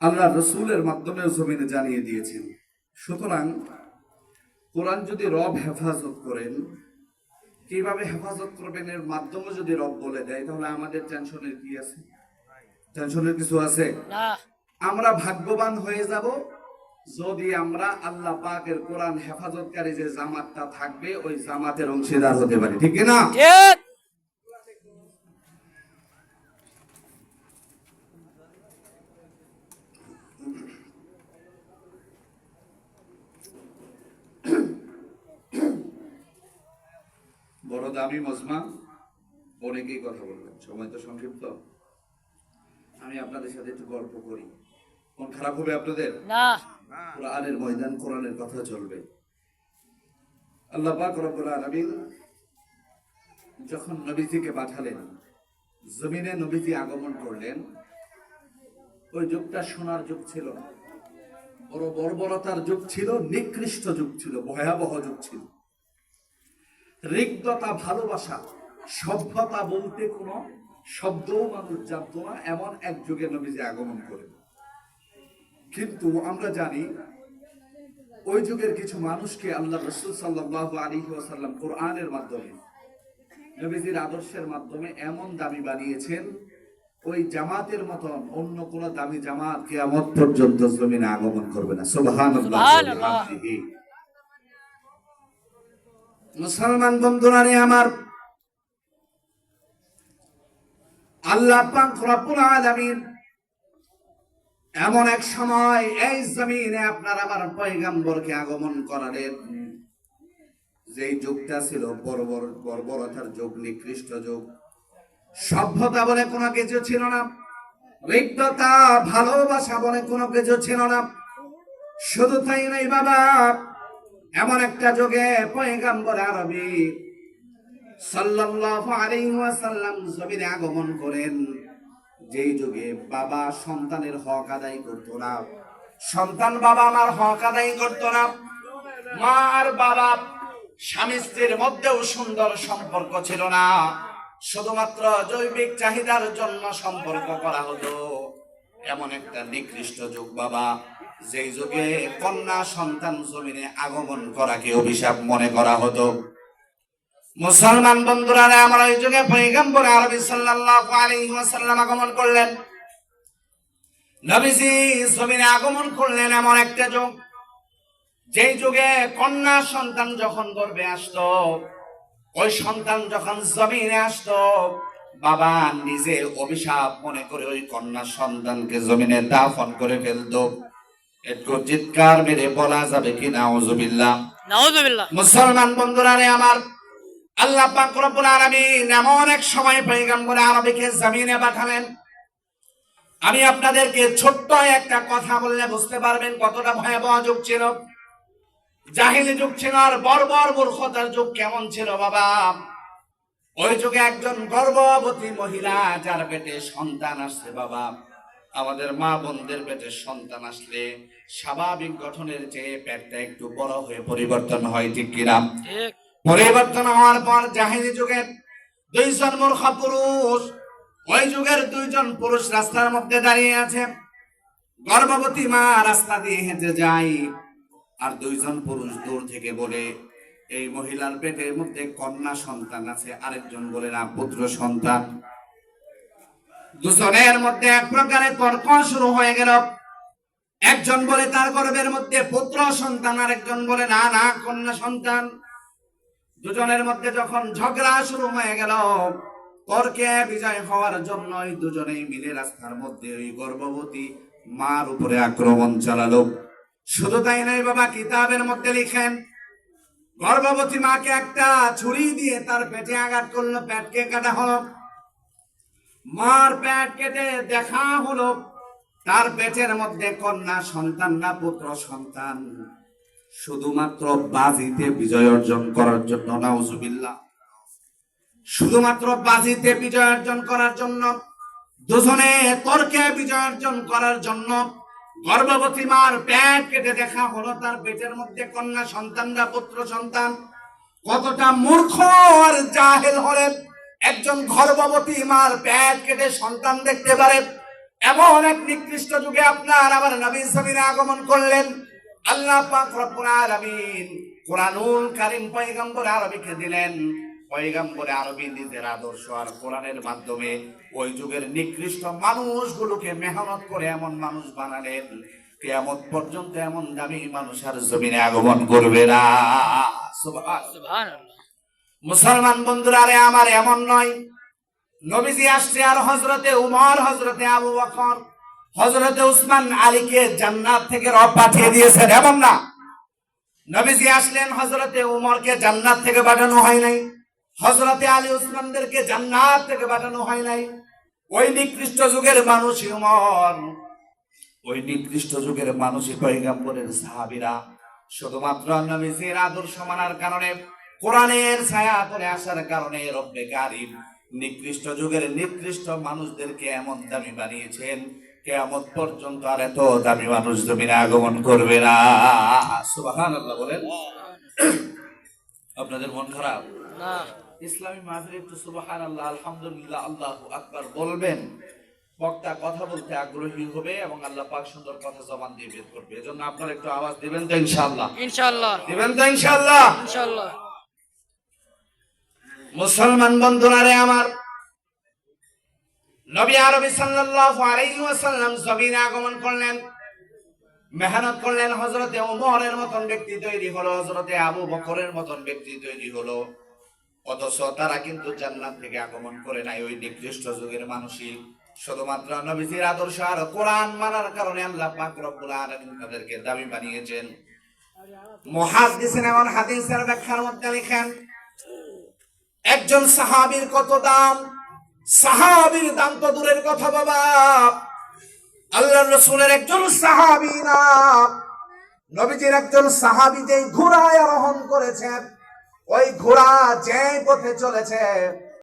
আল্লাহ রসুলের মাধ্যমে জমিনে জানিয়ে দিয়েছেন। সুতরাং কোরআন যদি রব হেফাজত করেন, কিভাবে হেফাজত করবেন এর মাধ্যমে যদি রব বলে দেয়, তাহলে আমাদের টেনশনের কি আছে? টেনশনের কিছু আছে? আমরা ভাগ্যবান হয়ে যাব যদি আমরা আল্লাহ পাকের কোরআন হেফাজতকারী যে জামাতটা থাকবে ওই জামাতের অংশীদার হতে পারি, ঠিক না? বড় দামি মজমা, অনেকেই কথা বলবেন, সময় তো সংক্ষিপ্ত। আমি আপনাদের সাথে একটু গল্প করি, কোন খারাপ হবে আপনাদের? না, কোরআনের ময়দান, কোরআনের কথা চলবে। আল্লাহ পাক রব্বুল আলামিন যখন নবীজিকে পাঠালেন, জমিনে নবীজি আগমন করলেন, ওই যুগটা সোনার যুগ ছিল না, বড় বর্বরতার যুগ ছিল, নিকৃষ্ট যুগ ছিল, ভয়াবহ যুগ ছিল। রিক্ততা, ভালোবাসা, সভ্যতা বলতে কোনো শব্দও মানুষ জানতো না, এমন এক যুগে নবীজি আগমন করেন। কিন্তু আমরা জানি ওই যুগের কিছু মানুষকে আল্লাহ রাসূল সাল্লাল্লাহু আলাইহি ওয়াসাল্লাম কোরআনের মাধ্যমে, নবীজির আদর্শের মাধ্যমে এমন দামি বানিয়েছেন, ওই জামাতের মতন অন্য কোন দামি জামাত কিয়ামত পর্যন্ত জমিনে আগমন করবে না। সুবহানাল্লাহ। মুসলমান বন্ধুরা রে আমার, আল্লাহ পাক রব্বুল আলামিন এমন এক সময় এই জমিনে আপনার আমার পয়গম্বরকে আগমন করালেন, যেই যুগটা ছিল বর্বরতার যুগ, নিকৃষ্ট যুগ। সভ্যতা বলে কোনো কিছু ছিল না, রিক্ততা, ভালোবাসা বলে কোনো কিছু ছিল না। শুধু তাই নয় বাবা, এমন একটা যুগে পয়গম্বর আরবি সাল্লাল্লাহু আলাইহি ওয়াসাল্লাম জমিনে আগমন করেন, যেই যুগে বাবা সন্তানের হক আদায় করত না, সন্তান বাবা আমার হক আদায় করত না, মা আর বাবা স্বামী স্ত্রীর মধ্যেও সুন্দর সম্পর্ক ছিল না, শুধুমাত্র জৈবিক চাহিদার জন্য সম্পর্ক করা হতো। এমন একটা নিকৃষ্ট যুগ বাবা, যেই যুগে কন্যা সন্তান জমিনে আগমন করাকে অভিশাপ মনে করা হতো। মুসলমান বন্ধুরা, আমরা এই যুগে পয়গম্বর আরবি সাল্লাল্লাহু আলাইহি ওয়াসাল্লাম আগমন করলেন। নবীজি জমিনে আগমন করলেন এমন একটা যুগ, যেই যুগে কন্যা সন্তান যখন গর্ভে আসতো, ওই সন্তান যখন জমিনে আসতো, বাবা নিজে অভিশাপ মনে করে ওই কন্যা সন্তানকে জমিনে দাফন করে ফেলতো। একটু চিৎকার মেরে বলা যাবে কি নাউজুবিল্লাহ? নাউজুবিল্লাহ। মুসলমান বন্ধুরা রে আমার, আল্লাহ পাক রব্বুল আলামিন এমন এক সময় পয়গম্বর আরবিকে জমিনে পাঠালেন। আমি আপনাদেরকে ছোট্ট একটা কথা বললে বুঝতে পারবেন কতটা ভয়াবহ যুগ ছিল। জাহিলি যুগ ছিল, আর বর্বর মূর্খতার যুগ কেমন ছিল বাবা। ওই যুগে একজন গর্ভবতী মহিলা, যার পেটে সন্তান আসছে বাবা, আমাদের মা বোনদের পেটে সন্তান আসলে স্বাভাবিক গঠনের চেয়ে পেটটা একটু বড় হয়ে পরিবর্তন হয়, ঠিক কিনা? পরিবর্তন হওয়ার পর জাহিলি যুগের দুইজন মূর্খ পুরুষ, ওই যুগের দুইজন পুরুষ রাস্তার মধ্যে দাঁড়িয়ে আছে। গর্ভবতী মা রাস্তা দিয়ে হেঁটে যায়, আর দুইজন পুরুষ দূর থেকে বলে এই মহিলার পেটের মধ্যে কন্যা সন্তান আছে, আরেকজন বলে না পুত্র সন্তান। দুজনের মধ্যে এক প্রকারের তর্ক শুরু হয়ে গেল। একজন বলে তার গর্ভের মধ্যে পুত্র সন্তান, আরেকজন বলে না না কন্যা সন্তান। দুজনের মধ্যে যখন ঝগড়া শুরু হয়ে গেল, তর্কে বিজয় হওয়ার জন্য দুজনেই মিলে রাস্তার মধ্যে ওই গর্ভবতী মার উপরে আক্রমণ চালালো। শুধু তাই নয় বাবা, কিতাবের মধ্যে লিখেন গর্ভবতী মাকে একটা ছুরি দিয়ে তার পেটে আঘাত করলো, পেটকে কাটা হলো। মার পেট কেটে দেখা হলো তার পেটের মধ্যে কন্যা সন্তান না পুত্র সন্তান, শুধুমাত্র বাজিতে বিজয় অর্জন করার জন্য। নাউজুবিল্লাহ। শুধুমাত্র বাজিতে বিজয় অর্জন করার জন্য, দুজনে তর্কে বিজয় অর্জন করার জন্য গর্ভবতী মার পেট কেটে দেখা হলো তার পেটের মধ্যে কন্যা সন্তান না পুত্র সন্তান। কতটা মূর্খ আর জাহেল হলে একজন গর্ভবতী মার পেট কেটে সন্তান দেখতে পারে, এমন এক নিকৃষ্ট যুগে আপনার আমার নবী জমিনে আগমন করলেন। আল্লাহ পাক রব্বুল আলামিন কোরআনুল কারীম পয়গম্বর আরবীকে দিলেন। পয়গম্বর আরবী নিজের আদর্শ আর কোরআনের মাধ্যমে ওই যুগের নিকৃষ্ট মানুষগুলোকে মেহনত করে এমন মানুষ বানালেন, কিয়ামত পর্যন্ত এমন দামি মানুষ আর জমিনে আগমন করবে না। সুবহানাল্লাহ। মুসলমান বন্ধুরা রে আমার, এমন নয় নবীজি আসছে আর হযরতে উমর, হযরতে আবু বকর, হযরতে উসমান আলীকে জান্নাত থেকে রব পাঠিয়ে দিয়েছেন, এমন না। নবীজি আসলেন, হযরতে উমরকে জান্নাত থেকে পাঠানো হয় নাই, হযরতে আলী উসমানদেরকে জান্নাত থেকে পাঠানো হয় নাই। ওই নিকৃষ্ট যুগের মানুষই উমর, ওই নিকৃষ্ট যুগের মানুষই পয়গম্বরের সাহাবীরা। শুধুমাত্র নবীজির আদর্শ মানার কারণে, কোরআনের ছায়া তলে আসার কারণে রব্বে কারীম নিকৃষ্ট যুগের নিকৃষ্ট মানুষদেরকে এমন দামি বানিয়েছেন, কিয়ামত পর্যন্ত আর এত দামি মানুষ জমিনে আগমন করবে না। সুবহানাল্লাহ বলেন। আপনাদের মন খারাপ না? ইসলামী মাহফিলে একটু সুবহানাল্লাহ, আলহামদুলিল্লাহ, আল্লাহু আকবার বলবেন। বক্তা কথা বলতে আগ্রহী হবে এবং আল্লাহ পাক সুন্দর কথা জবান দিয়ে বের করবে। এজন্য আপনারা একটু আওয়াজ দিবেন তো ইনশাআল্লাহ? ইনশাআল্লাহ দিবেন তো ইনশাআল্লাহ? ইনশাআল্লাহ। মুসলমান বন্ধুরা রে আমার, নবী আরবী সাল্লাল্লাহু আলাইহি ওয়াসাল্লাম জমিনে আগমন করলেন, মেহনত করলেন। হযরতে ওমরের মতন ব্যক্তি তৈরি হলো, হযরতে আবু বকরের মতন ব্যক্তি তৈরি হলো। অথচ তারা কিন্তু জান্নাত থেকে আগমন করে নাই। ওই নিকৃষ্ট যুগের মানুষই শুধুমাত্র নবীজির আদর্শ আর কোরআন মানার কারণে আল্লাহ পাক রব্বুল আলামিন তাদেরকে দামি বানিয়েছেন। মুহাদ্দিসিন এমন হাদিসের ব্যাখ্যার মধ্যে লিখেন, একজন সাহাবীর কত দাম! সাহাবীর দাম তো দূরের কথা বাবা, আল্লাহর রাসূলের একজন সাহাবী না, নবীজির একজন সাহাবী যেই ঘোড়ায় আরোহণ করেছেন, ওই ঘোড়া যে পথে চলেছে